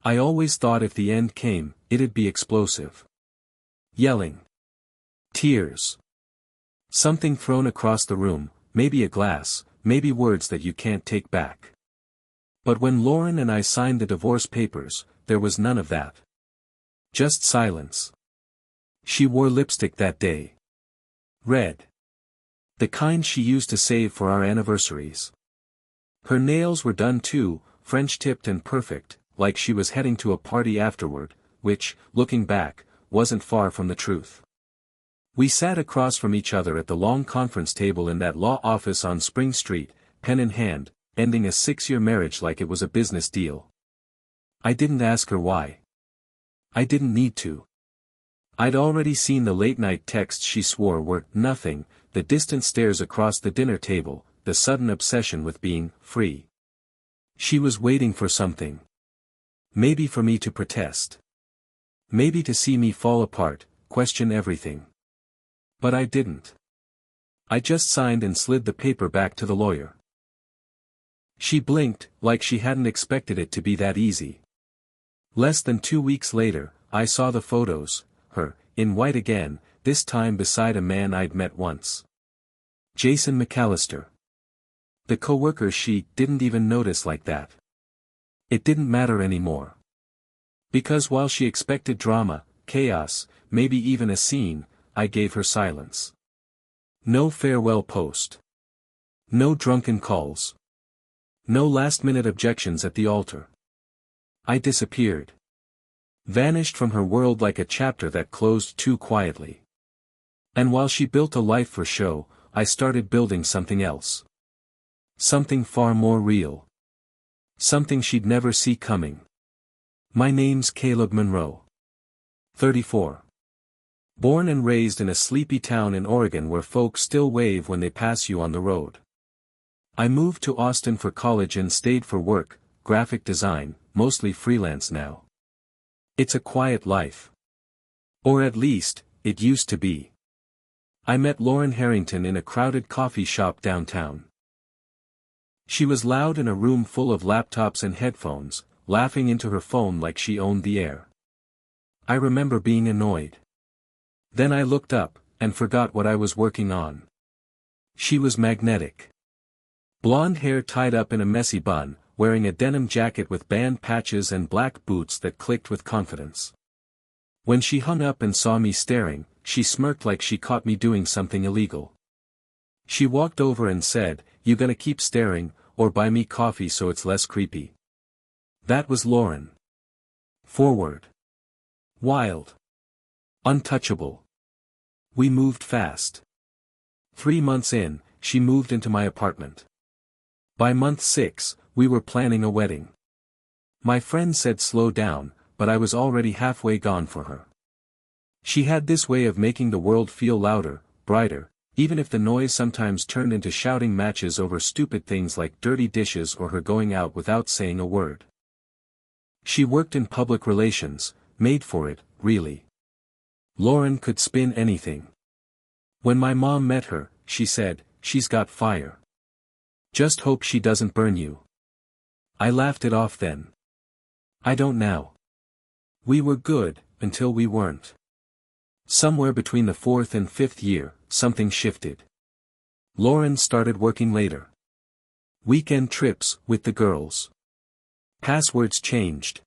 I always thought if the end came, it'd be explosive. Yelling. Tears. Something thrown across the room, maybe a glass, maybe words that you can't take back. But when Lauren and I signed the divorce papers, there was none of that. Just silence. She wore lipstick that day. Red. The kind she used to save for our anniversaries. Her nails were done too, French-tipped and perfect, like she was heading to a party afterward, which, looking back, wasn't far from the truth. We sat across from each other at the long conference table in that law office on Spring Street, pen in hand, ending a 6-year marriage like it was a business deal. I didn't ask her why. I didn't need to. I'd already seen the late-night texts she swore were nothing, the distant stares across the dinner table, the sudden obsession with being free. She was waiting for something. Maybe for me to protest. Maybe to see me fall apart, question everything. But I didn't. I just signed and slid the paper back to the lawyer. She blinked, like she hadn't expected it to be that easy. Less than 2 weeks later, I saw the photos, her, in white again, this time beside a man I'd met once. Jason McAllister. The coworker she didn't even notice like that. It didn't matter anymore. Because while she expected drama, chaos, maybe even a scene, I gave her silence. No farewell post. No drunken calls. No last-minute objections at the altar. I disappeared. Vanished from her world like a chapter that closed too quietly. And while she built a life for show, I started building something else. Something far more real. Something she'd never see coming. My name's Caleb Monroe. 34. Born and raised in a sleepy town in Oregon where folks still wave when they pass you on the road. I moved to Austin for college and stayed for work, graphic design, mostly freelance now. It's a quiet life. Or at least, it used to be. I met Lauren Harrington in a crowded coffee shop downtown. She was loud in a room full of laptops and headphones, laughing into her phone like she owned the air. I remember being annoyed. Then I looked up, and forgot what I was working on. She was magnetic. Blonde hair tied up in a messy bun, wearing a denim jacket with band patches and black boots that clicked with confidence. When she hung up and saw me staring, she smirked like she caught me doing something illegal. She walked over and said, "You gonna keep staring, or buy me coffee so it's less creepy?" That was Lauren. Forward. Wild. Untouchable. We moved fast. 3 months in, she moved into my apartment. By month 6, we were planning a wedding. My friend said slow down, but I was already halfway gone for her. She had this way of making the world feel louder, brighter, even if the noise sometimes turned into shouting matches over stupid things like dirty dishes or her going out without saying a word. She worked in public relations, made for it, really. Lauren could spin anything. When my mom met her, she said, "She's got fire. Just hope she doesn't burn you." I laughed it off then. I don't now. We were good, until we weren't. Somewhere between the 4th and 5th year, something shifted. Lauren started working later. Weekend trips, with the girls. Passwords changed.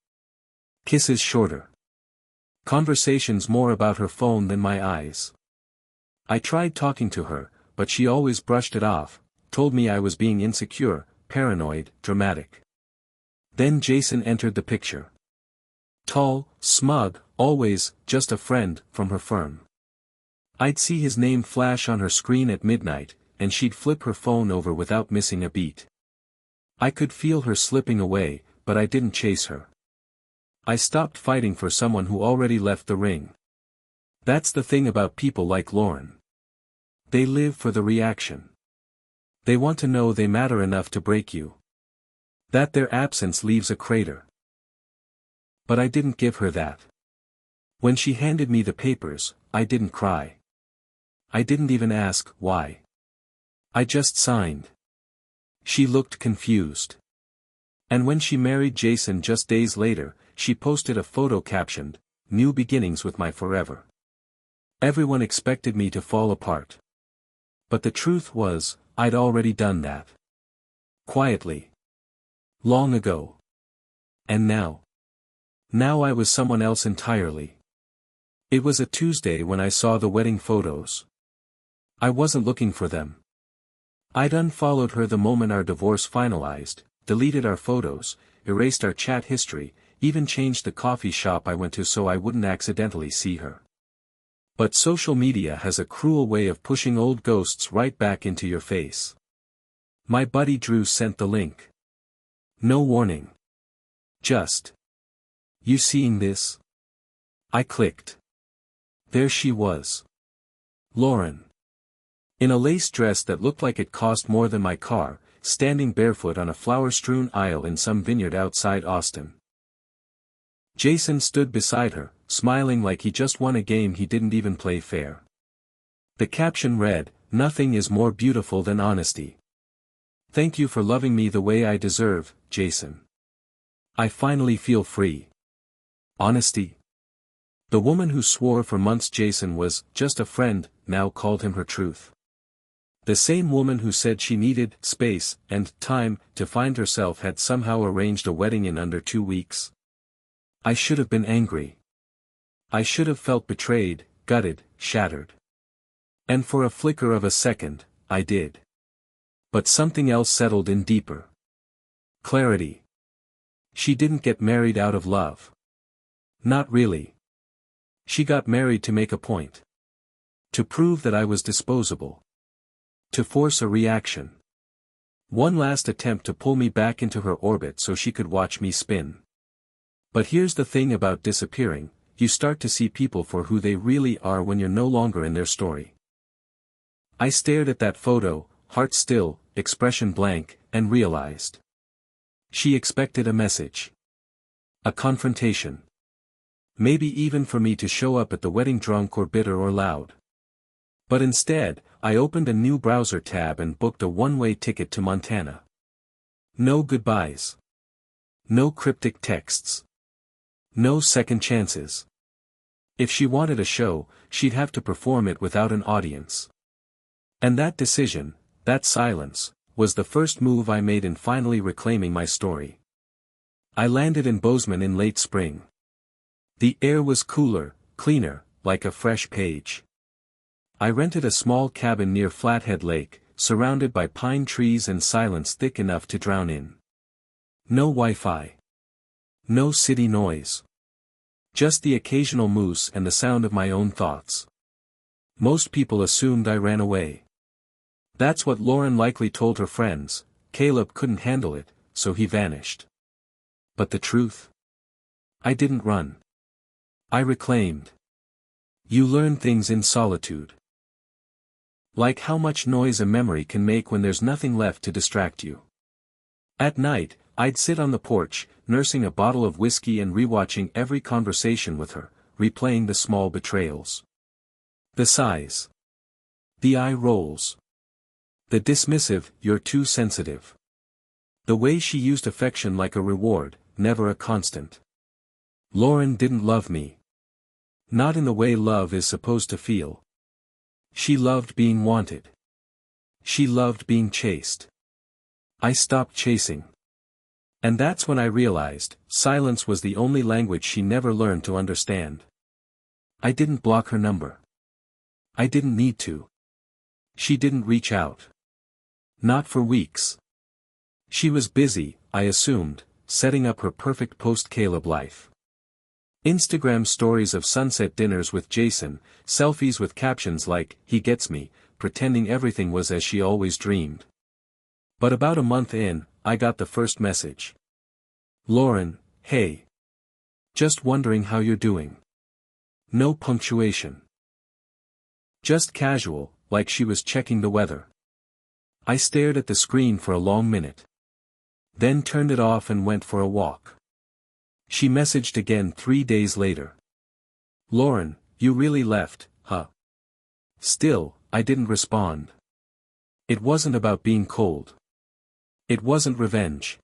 Kisses shorter. Conversations more about her phone than my eyes. I tried talking to her, but she always brushed it off, told me I was being insecure, paranoid, dramatic. Then Jason entered the picture. Tall, smug, always, just a friend, from her firm. I'd see his name flash on her screen at midnight, and she'd flip her phone over without missing a beat. I could feel her slipping away, but I didn't chase her. I stopped fighting for someone who already left the ring. That's the thing about people like Lauren. They live for the reaction. They want to know they matter enough to break you. That their absence leaves a crater. But I didn't give her that. When she handed me the papers, I didn't cry. I didn't even ask why. I just signed. She looked confused. And when she married Jason just days later, she posted a photo captioned, "New beginnings with my forever." Everyone expected me to fall apart. But the truth was, I'd already done that. Quietly. Long ago. And now? Now I was someone else entirely. It was a Tuesday when I saw the wedding photos. I wasn't looking for them. I'd unfollowed her the moment our divorce finalized, deleted our photos, erased our chat history, even changed the coffee shop I went to so I wouldn't accidentally see her. But social media has a cruel way of pushing old ghosts right back into your face. My buddy Drew sent the link. No warning. Just, "You seeing this?" I clicked. There she was. Lauren. In a lace dress that looked like it cost more than my car, standing barefoot on a flower-strewn aisle in some vineyard outside Austin. Jason stood beside her, smiling like he just won a game he didn't even play fair. The caption read, "Nothing is more beautiful than honesty. Thank you for loving me the way I deserve, Jason. I finally feel free." Honesty? The woman who swore for months Jason was just a friend now called him her truth. The same woman who said she needed space and time to find herself had somehow arranged a wedding in under 2 weeks. I should have been angry. I should have felt betrayed, gutted, shattered. And for a flicker of a second, I did. But something else settled in deeper. Clarity. She didn't get married out of love. Not really. She got married to make a point. To prove that I was disposable. To force a reaction. One last attempt to pull me back into her orbit so she could watch me spin. But here's the thing about disappearing, you start to see people for who they really are when you're no longer in their story. I stared at that photo, heart still, expression blank, and realized. She expected a message. A confrontation. Maybe even for me to show up at the wedding drunk or bitter or loud. But instead, I opened a new browser tab and booked a one-way ticket to Montana. No goodbyes. No cryptic texts. No second chances. If she wanted a show, she'd have to perform it without an audience. And that decision, that silence, was the first move I made in finally reclaiming my story. I landed in Bozeman in late spring. The air was cooler, cleaner, like a fresh page. I rented a small cabin near Flathead Lake, surrounded by pine trees and silence thick enough to drown in. No Wi-Fi. No city noise. Just the occasional moose and the sound of my own thoughts. Most people assumed I ran away. That's what Lauren likely told her friends. Caleb couldn't handle it, so he vanished. But the truth? I didn't run. I reclaimed. You learn things in solitude. Like how much noise a memory can make when there's nothing left to distract you. At night, I'd sit on the porch, nursing a bottle of whiskey and rewatching every conversation with her, replaying the small betrayals. The sighs. The eye rolls. The dismissive, "You're too sensitive." The way she used affection like a reward, never a constant. Lauren didn't love me. Not in the way love is supposed to feel. She loved being wanted. She loved being chased. I stopped chasing. And that's when I realized, silence was the only language she never learned to understand. I didn't block her number. I didn't need to. She didn't reach out. Not for weeks. She was busy, I assumed, setting up her perfect post-Caleb life. Instagram stories of sunset dinners with Jason, selfies with captions like, "He gets me," pretending everything was as she always dreamed. But about a month in, I got the first message. "Lauren, hey. Just wondering how you're doing." No punctuation. Just casual, like she was checking the weather. I stared at the screen for a long minute. Then turned it off and went for a walk. She messaged again 3 days later. "Lauren, you really left, huh?" Still, I didn't respond. It wasn't about being cold. It wasn't revenge.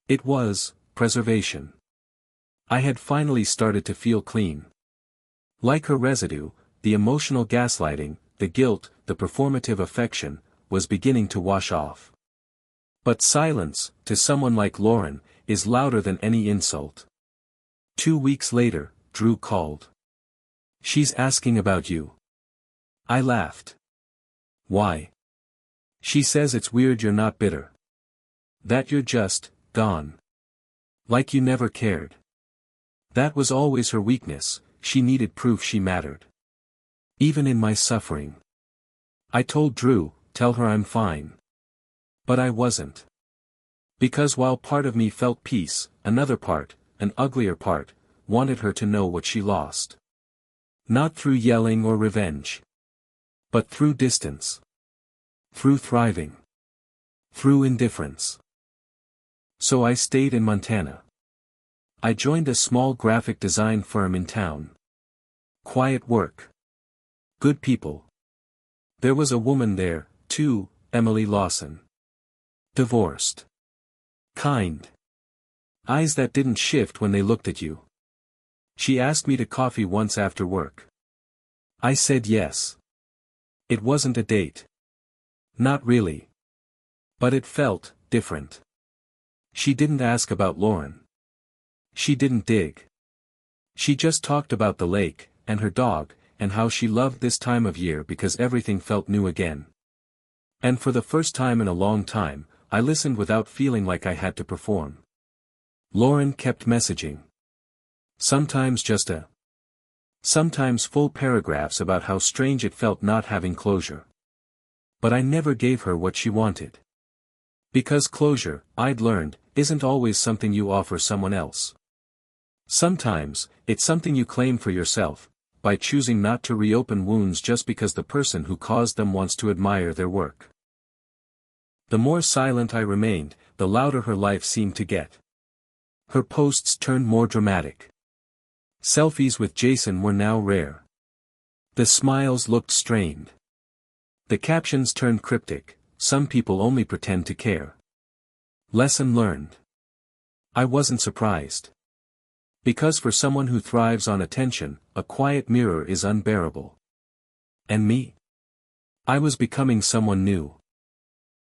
It was preservation. I had finally started to feel clean. Like her residue, the emotional gaslighting, the guilt, the performative affection, was beginning to wash off. But silence, to someone like Lauren, is louder than any insult. 2 weeks later, Drew called. "She's asking about you." I laughed. "Why?" "She says it's weird you're not bitter. That you're just, gone. Like you never cared." That was always her weakness, she needed proof she mattered. Even in my suffering. I told Drew, "Tell her I'm fine." But I wasn't. Because while part of me felt peace, another part, an uglier part, wanted her to know what she lost. Not through yelling or revenge. But through distance. Through thriving. Through indifference. So I stayed in Montana. I joined a small graphic design firm in town. Quiet work. Good people. There was a woman there, too, Emily Lawson. Divorced. Kind. Eyes that didn't shift when they looked at you. She asked me to coffee once after work. I said yes. It wasn't a date. Not really. But it felt different. She didn't ask about Lauren. She didn't dig. She just talked about the lake, and her dog, and how she loved this time of year because everything felt new again. And for the first time in a long time, I listened without feeling like I had to perform. Lauren kept messaging. Sometimes sometimes full paragraphs about how strange it felt not having closure. But I never gave her what she wanted. Because closure, I'd learned, isn't always something you offer someone else. Sometimes, it's something you claim for yourself, by choosing not to reopen wounds just because the person who caused them wants to admire their work. The more silent I remained, the louder her life seemed to get. Her posts turned more dramatic. Selfies with Jason were now rare. The smiles looked strained. The captions turned cryptic, "Some people only pretend to care." Lesson learned. I wasn't surprised. Because for someone who thrives on attention, a quiet mirror is unbearable. And me? I was becoming someone new.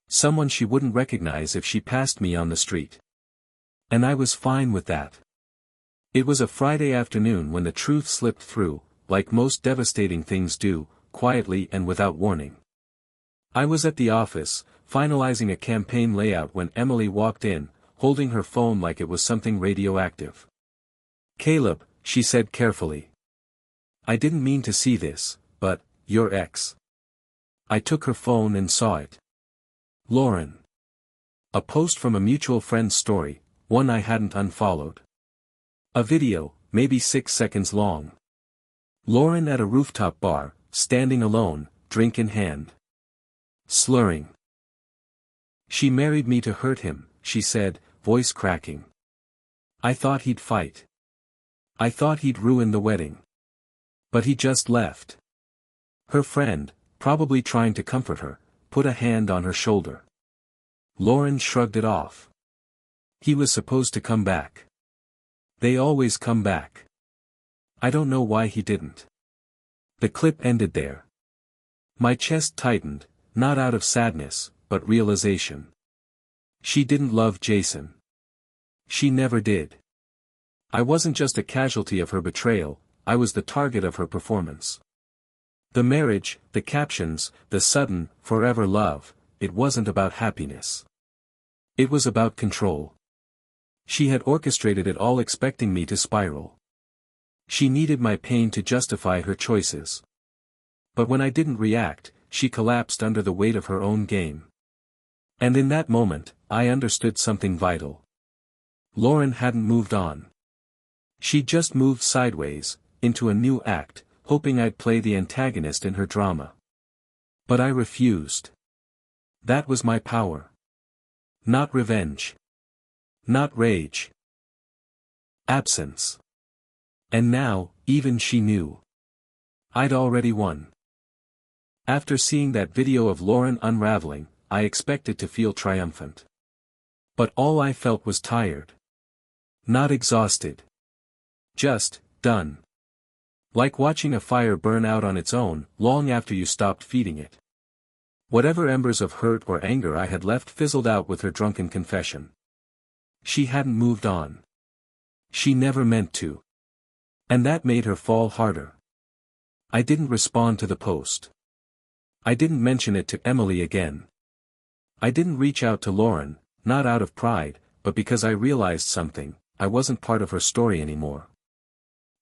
Someone she wouldn't recognize if she passed me on the street. And I was fine with that. It was a Friday afternoon when the truth slipped through, like most devastating things do, quietly and without warning. I was at the office, finalizing a campaign layout when Emily walked in, holding her phone like it was something radioactive. "Caleb," she said carefully. "I didn't mean to see this, but, your ex." I took her phone and saw it. Lauren. A post from a mutual friend's story, one I hadn't unfollowed. A video, maybe 6 seconds long. Lauren at a rooftop bar, standing alone, drink in hand. Slurring. "She married me to hurt him," she said, voice cracking. "I thought he'd fight. I thought he'd ruin the wedding. But he just left." Her friend, probably trying to comfort her, put a hand on her shoulder. Lauren shrugged it off. "He was supposed to come back. They always come back. I don't know why he didn't." The clip ended there. My chest tightened, not out of sadness, but realization. She didn't love Jason. She never did. I wasn't just a casualty of her betrayal, I was the target of her performance. The marriage, the captions, the sudden, forever love, it wasn't about happiness. It was about control. She had orchestrated it all expecting me to spiral. She needed my pain to justify her choices. But when I didn't react, she collapsed under the weight of her own game. And in that moment, I understood something vital. Lauren hadn't moved on. She just moved sideways, into a new act, hoping I'd play the antagonist in her drama. But I refused. That was my power. Not revenge. Not rage. Absence. And now, even she knew. I'd already won. After seeing that video of Lauren unraveling, I expected to feel triumphant. But all I felt was tired. Not exhausted. Just, done. Like watching a fire burn out on its own, long after you stopped feeding it. Whatever embers of hurt or anger I had left fizzled out with her drunken confession. She hadn't moved on. She never meant to. And that made her fall harder. I didn't respond to the post. I didn't mention it to Emily again. I didn't reach out to Lauren, not out of pride, but because I realized something: I wasn't part of her story anymore.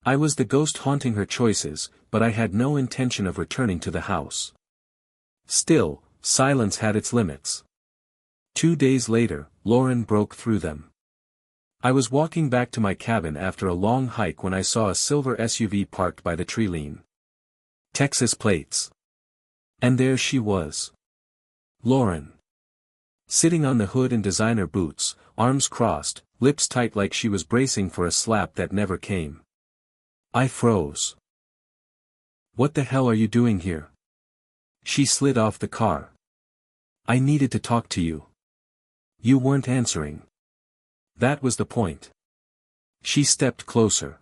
I was the ghost haunting her choices, but I had no intention of returning to the house. Still, silence had its limits. 2 days later, Lauren broke through them. I was walking back to my cabin after a long hike when I saw a silver SUV parked by the tree-line. Texas plates. And there she was. Lauren. Sitting on the hood in designer boots, arms crossed, lips tight like she was bracing for a slap that never came. I froze. "What the hell are you doing here?" She slid off the car. "I needed to talk to you. You weren't answering." That was the point. She stepped closer.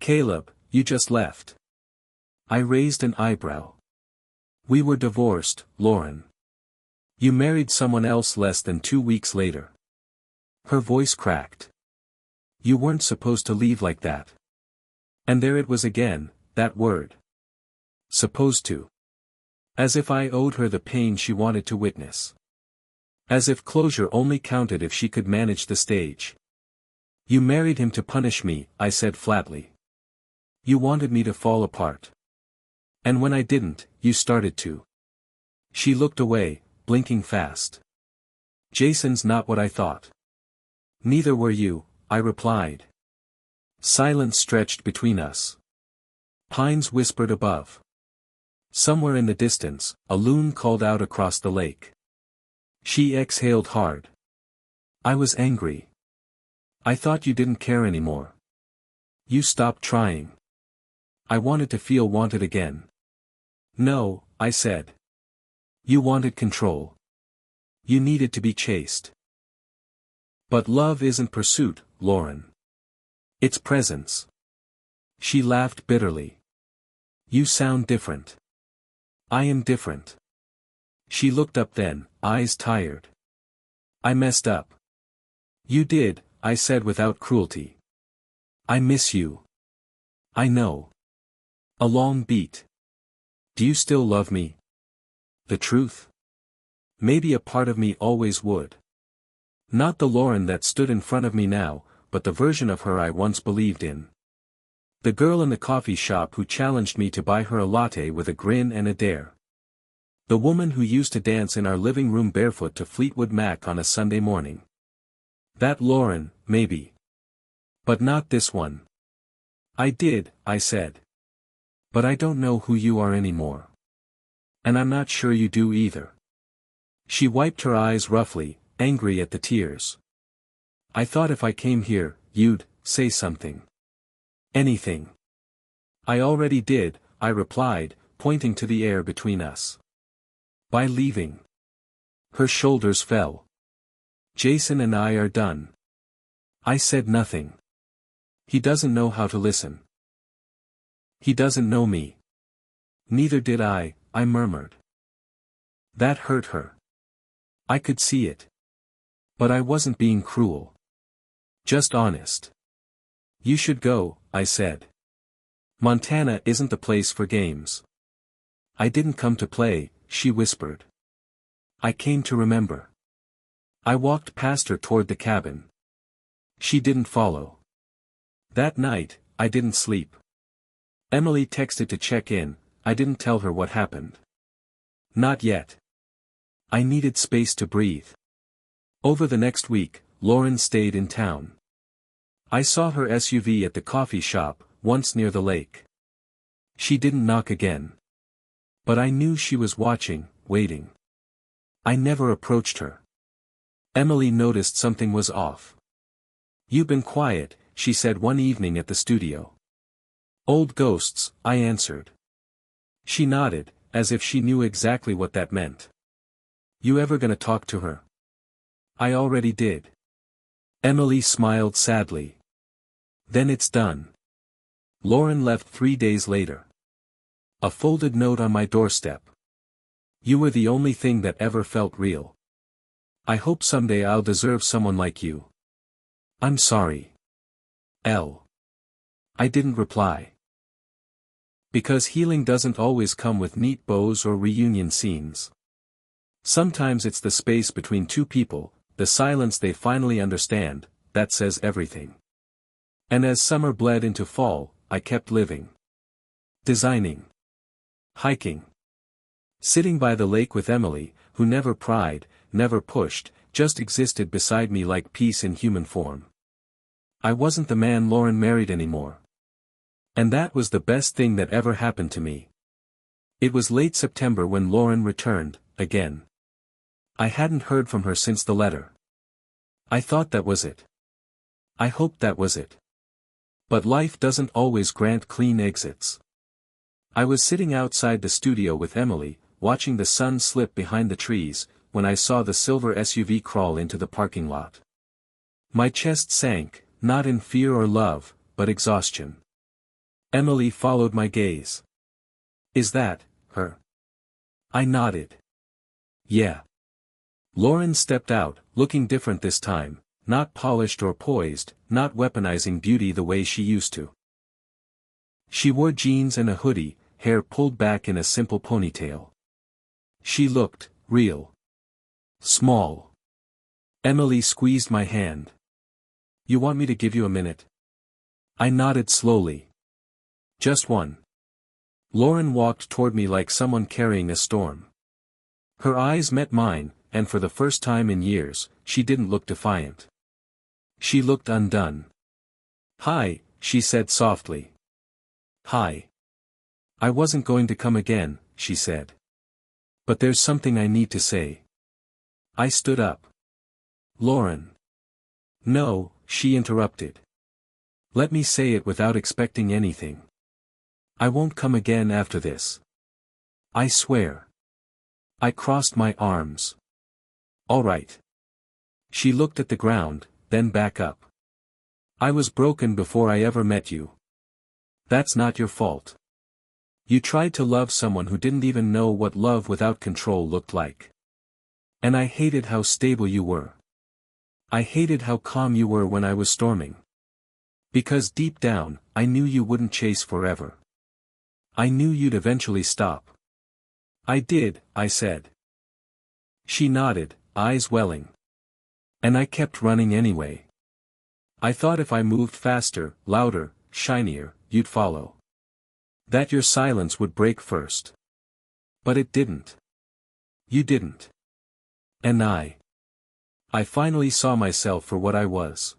"Caleb, you just left." I raised an eyebrow. "We were divorced, Lauren. You married someone else less than 2 weeks later." Her voice cracked. "You weren't supposed to leave like that." And there it was again, that word. Supposed to. As if I owed her the pain she wanted to witness. As if closure only counted if she could manage the stage. "You married him to punish me," I said flatly. "You wanted me to fall apart. And when I didn't, you started to." She looked away, blinking fast. "Jason's not what I thought." "Neither were you," I replied. Silence stretched between us. Pines whispered above. Somewhere in the distance, a loon called out across the lake. She exhaled hard. I was angry. "I thought you didn't care anymore. You stopped trying." I wanted to feel wanted again. "No," I said. "You wanted control. You needed to be chased." "But love isn't pursuit, Lauren. It's presence." She laughed bitterly. "You sound different." "I am different." She looked up then, eyes tired. "I messed up." "You did," I said without cruelty. "I miss you." "I know." A long beat. "Do you still love me?" The truth? Maybe a part of me always would. Not the Lauren that stood in front of me now, but the version of her I once believed in. The girl in the coffee shop who challenged me to buy her a latte with a grin and a dare. The woman who used to dance in our living room barefoot to Fleetwood Mac on a Sunday morning. That Lauren, maybe. But not this one. "I did," I said. "But I don't know who you are anymore. And I'm not sure you do either." She wiped her eyes roughly, angry at the tears. "I thought if I came here, you'd say something. Anything." "I already did," I replied, pointing to the air between us. "By leaving." Her shoulders fell. "Jason and I are done." I said nothing. "He doesn't know how to listen. He doesn't know me." "Neither did I murmured. That hurt her. I could see it. But I wasn't being cruel. Just honest. "You should go," I said. "Montana isn't the place for games." "I didn't come to play," she whispered. "I came to remember." I walked past her toward the cabin. She didn't follow. That night, I didn't sleep. Emily texted to check in. I didn't tell her what happened. Not yet. I needed space to breathe. Over the next week, Lauren stayed in town. I saw her SUV at the coffee shop, once near the lake. She didn't knock again. But I knew she was watching, waiting. I never approached her. Emily noticed something was off. "You've been quiet," she said one evening at the studio. "Old ghosts," I answered. She nodded, as if she knew exactly what that meant. "You ever gonna talk to her?" "I already did." Emily smiled sadly. Then it's done. Lauren left 3 days later. A folded note on my doorstep. You were the only thing that ever felt real. I hope someday I'll deserve someone like you. I'm sorry. L. I didn't reply. Because healing doesn't always come with neat bows or reunion scenes. Sometimes it's the space between two people, the silence they finally understand, that says everything. And as summer bled into fall, I kept living. Designing. Hiking. Sitting by the lake with Emily, who never pried, never pushed, just existed beside me like peace in human form. I wasn't the man Lauren married anymore. And that was the best thing that ever happened to me. It was late September when Lauren returned, again. I hadn't heard from her since the letter. I thought that was it. I hoped that was it. But life doesn't always grant clean exits. I was sitting outside the studio with Emily, watching the sun slip behind the trees, when I saw the silver SUV crawl into the parking lot. My chest sank, not in fear or love, but exhaustion. Emily followed my gaze. Is that her? I nodded. Yeah. Lauren stepped out, looking different this time, not polished or poised, not weaponizing beauty the way she used to. She wore jeans and a hoodie, hair pulled back in a simple ponytail. She looked real. Small. Emily squeezed my hand. You want me to give you a minute? I nodded slowly. Just one. Lauren walked toward me like someone carrying a storm. Her eyes met mine, and for the first time in years, she didn't look defiant. She looked undone. Hi, she said softly. Hi. I wasn't going to come again, she said. But there's something I need to say. I stood up. Lauren. No, she interrupted. Let me say it without expecting anything. I won't come again after this. I swear. I crossed my arms. All right. She looked at the ground, then back up. I was broken before I ever met you. That's not your fault. You tried to love someone who didn't even know what love without control looked like. And I hated how stable you were. I hated how calm you were when I was storming. Because deep down, I knew you wouldn't chase forever. I knew you'd eventually stop. I did, I said. She nodded, eyes welling. And I kept running anyway. I thought if I moved faster, louder, shinier, you'd follow. That your silence would break first. But it didn't. You didn't. And I finally saw myself for what I was.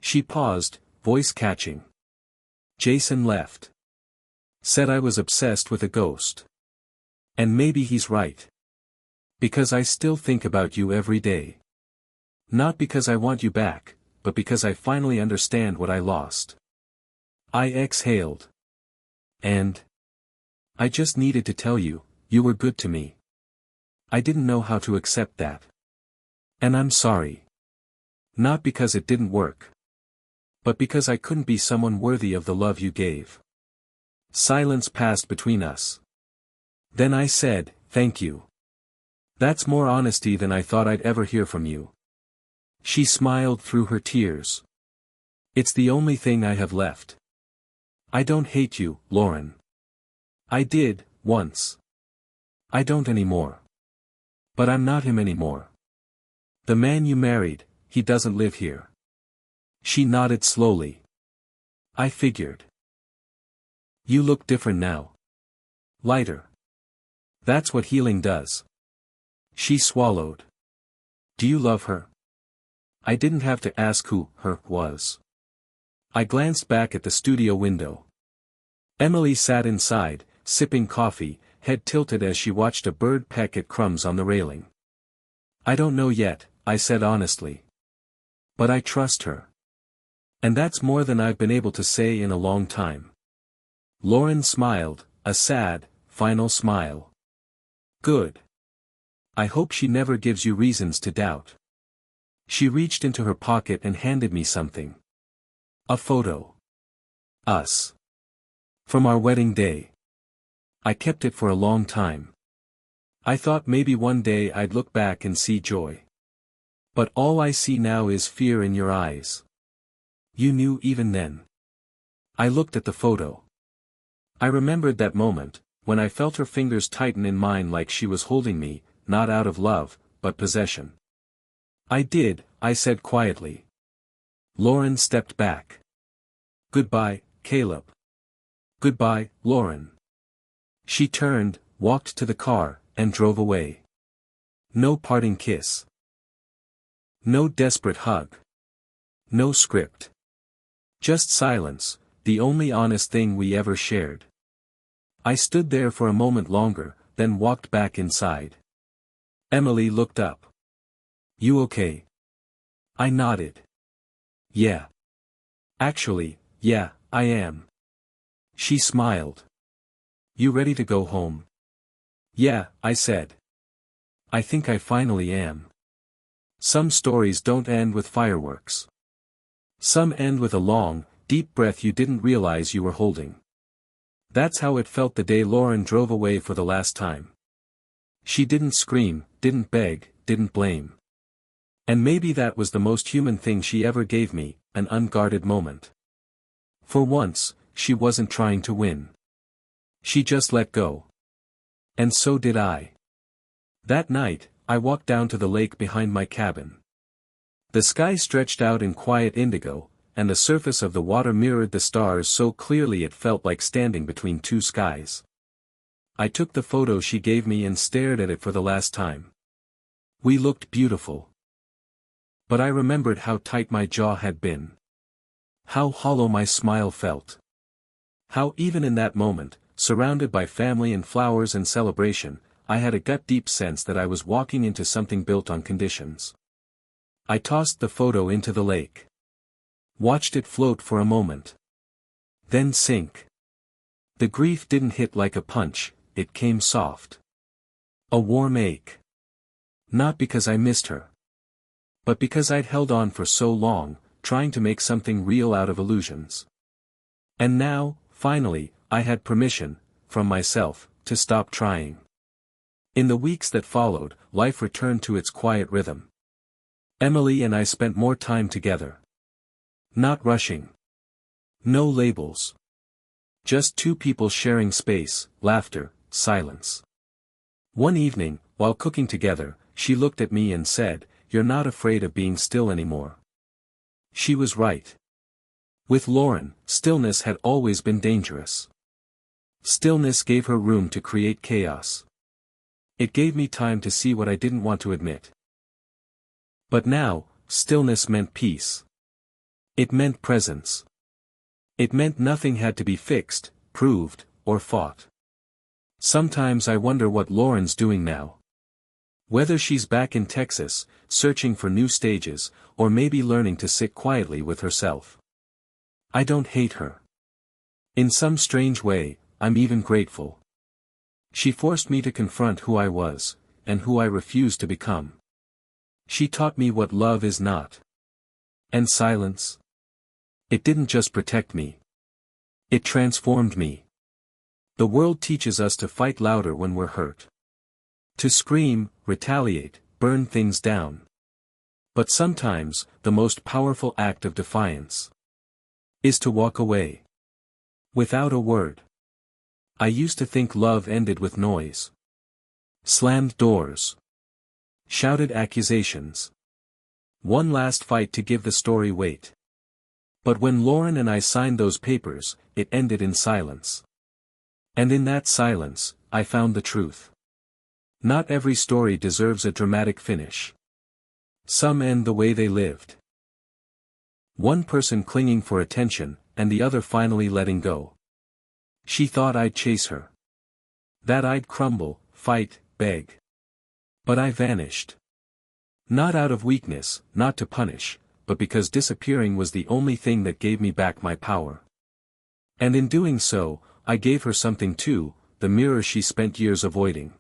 She paused, voice catching. Jason left. Said I was obsessed with a ghost. And maybe he's right. Because I still think about you every day. Not because I want you back, but because I finally understand what I lost. I exhaled. And I just needed to tell you, you were good to me. I didn't know how to accept that. And I'm sorry. Not because it didn't work. But because I couldn't be someone worthy of the love you gave. Silence passed between us. Then I said, thank you. That's more honesty than I thought I'd ever hear from you. She smiled through her tears. It's the only thing I have left. I don't hate you, Lauren. I did, once. I don't anymore. But I'm not him anymore. The man you married, he doesn't live here. She nodded slowly. I figured. You look different now. Lighter. That's what healing does. She swallowed. Do you love her? I didn't have to ask who her was. I glanced back at the studio window. Emily sat inside, sipping coffee, head tilted as she watched a bird peck at crumbs on the railing. I don't know yet, I said honestly. But I trust her. And that's more than I've been able to say in a long time. Lauren smiled, a sad, final smile. Good. I hope she never gives you reasons to doubt. She reached into her pocket and handed me something. A photo. Us. From our wedding day. I kept it for a long time. I thought maybe one day I'd look back and see joy. But all I see now is fear in your eyes. You knew even then. I looked at the photo. I remembered that moment, when I felt her fingers tighten in mine like she was holding me, not out of love, but possession. I did, I said quietly. Lauren stepped back. Goodbye, Caleb. Goodbye, Lauren. She turned, walked to the car, and drove away. No parting kiss. No desperate hug. No script. Just silence, the only honest thing we ever shared. I stood there for a moment longer, then walked back inside. Emily looked up. You okay? I nodded. Yeah. Actually, yeah, I am. She smiled. You ready to go home? Yeah, I said. I think I finally am. Some stories don't end with fireworks. Some end with a long, deep breath you didn't realize you were holding. That's how it felt the day Lauren drove away for the last time. She didn't scream, didn't beg, didn't blame. And maybe that was the most human thing she ever gave me, an unguarded moment. For once, she wasn't trying to win. She just let go. And so did I. That night, I walked down to the lake behind my cabin. The sky stretched out in quiet indigo, and the surface of the water mirrored the stars so clearly it felt like standing between two skies. I took the photo she gave me and stared at it for the last time. We looked beautiful. But I remembered how tight my jaw had been. How hollow my smile felt. How even in that moment, surrounded by family and flowers and celebration, I had a gut-deep sense that I was walking into something built on conditions. I tossed the photo into the lake. Watched it float for a moment. Then sink. The grief didn't hit like a punch, it came soft. A warm ache. Not because I missed her. But because I'd held on for so long, trying to make something real out of illusions. And now, finally, I had permission, from myself, to stop trying. In the weeks that followed, life returned to its quiet rhythm. Emily and I spent more time together. Not rushing. No labels. Just two people sharing space, laughter, silence. One evening, while cooking together, she looked at me and said, "You're not afraid of being still anymore." She was right. With Lauren, stillness had always been dangerous. Stillness gave her room to create chaos. It gave me time to see what I didn't want to admit. But now, stillness meant peace. It meant presence. It meant nothing had to be fixed, proved, or fought. Sometimes I wonder what Lauren's doing now. Whether she's back in Texas, searching for new stages, or maybe learning to sit quietly with herself. I don't hate her. In some strange way, I'm even grateful. She forced me to confront who I was, and who I refused to become. She taught me what love is not. And silence? It didn't just protect me. It transformed me. The world teaches us to fight louder when we're hurt. To scream, retaliate, burn things down. But sometimes, the most powerful act of defiance is to walk away. Without a word. I used to think love ended with noise. Slammed doors. Shouted accusations. One last fight to give the story weight. But when Lauren and I signed those papers, it ended in silence. And in that silence, I found the truth. Not every story deserves a dramatic finish. Some end the way they lived. One person clinging for attention, and the other finally letting go. She thought I'd chase her. That I'd crumble, fight, beg. But I vanished. Not out of weakness, not to punish, but because disappearing was the only thing that gave me back my power. And in doing so, I gave her something too, the mirror she spent years avoiding.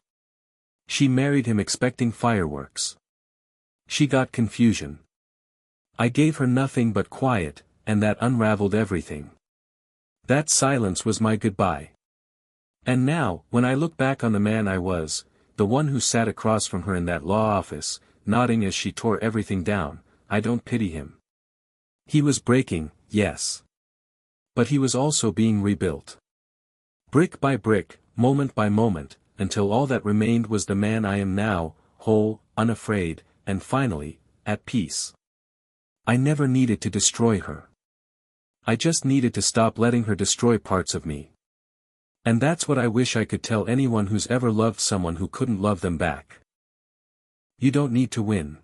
She married him expecting fireworks. She got confusion. I gave her nothing but quiet, and that unraveled everything. That silence was my goodbye. And now, when I look back on the man I was, the one who sat across from her in that law office, nodding as she tore everything down, I don't pity him. He was breaking, yes. But he was also being rebuilt. Brick by brick, moment by moment, until all that remained was the man I am now, whole, unafraid, and finally, at peace. I never needed to destroy her. I just needed to stop letting her destroy parts of me. And that's what I wish I could tell anyone who's ever loved someone who couldn't love them back. You don't need to win.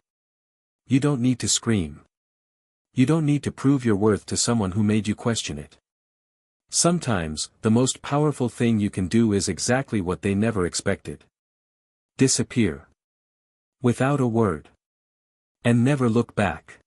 You don't need to scream. You don't need to prove your worth to someone who made you question it. Sometimes, the most powerful thing you can do is exactly what they never expected. Disappear. Without a word. And never look back.